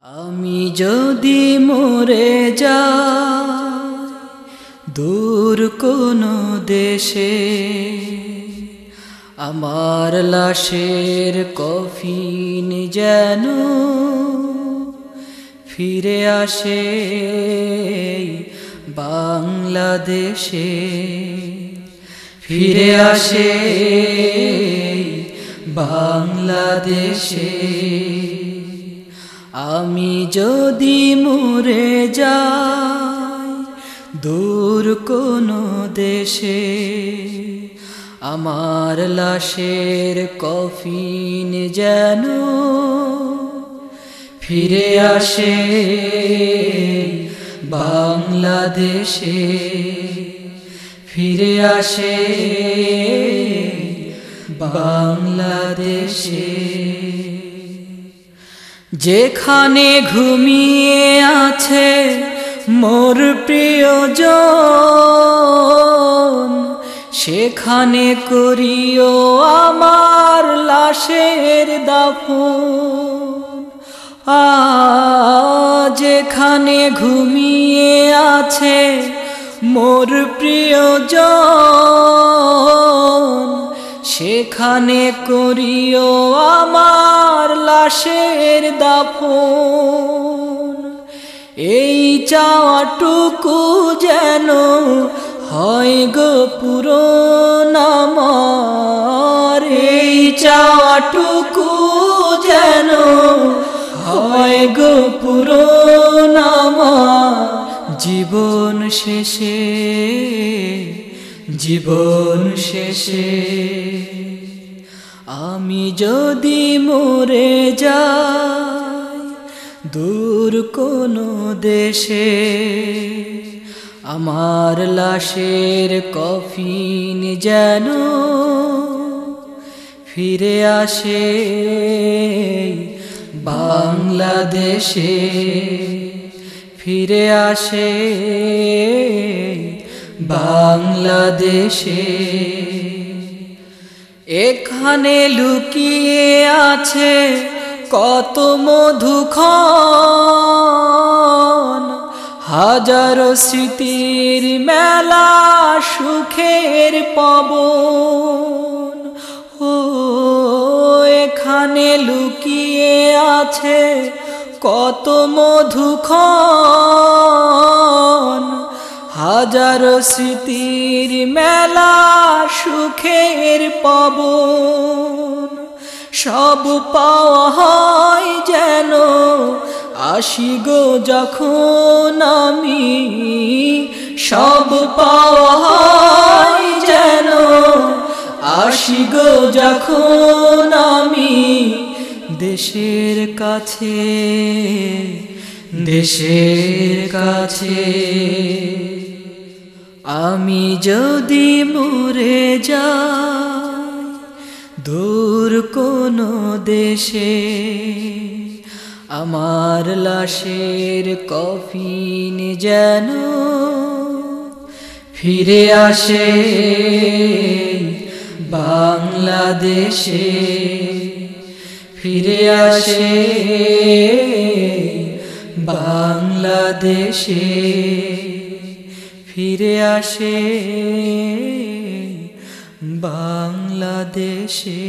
আমি যদি মরে যাই দূর কোনো দেশে, আমার লাশের কফিন যেন ফিরে আসে বাংলাদেশে, ফিরে আসে বাংলাদেশে। আমি যদি মরে যাই দূর কোনো দেশে, আমার লাশের কফিন যেন ফিরে আসে বাংলাদেশে, ফিরে আসে বাংলাদেশে। যেখানে ঘুমিয়ে আছে মোর প্রিয়জন, সেখানে করিও আমার লাশের দাফন। যেখানে ঘুমিয়ে আছে মোর প্রিয়জন, সেখানে করিও আমার লাশের দাফন। এই চাওয়াটুকু যেন হয় গো পূরণ আমার, এই চাওয়াটুকু যেন হয় গো পূরণ আমার। জীবন শেষে, জীবন শেষে আমি যদি মরে যাই দূর কোনো দেশে, আমার লাশের কফিন যেন ফিরে আসে বাংলাদেশে, ফিরে আসে বাংলাদেশে। এখানে লুকিয়ে আছে কত মধুক্ষণ, হাজারো স্মৃতির মেলা সুখের পবন। এখানে লুকিয়ে আছে কত মধুক্ষণ, হাজারো স্মৃতির মেলা সুখের পবন। সব পাওয়া হয় যেন আসি গো যখন আমি, সব পাওয়া হয় যেন আসি গো যখন আমি দেশের কাছে, দেশের কাছে। আমি যদি মরে যাই দূর কোনো দেশে, আমার লাশের কফিন যেন ফিরে আসে বাংলাদেশে, ফিরে আসে বাংলাদেশে, ফিরে আসে বাংলাদেশে।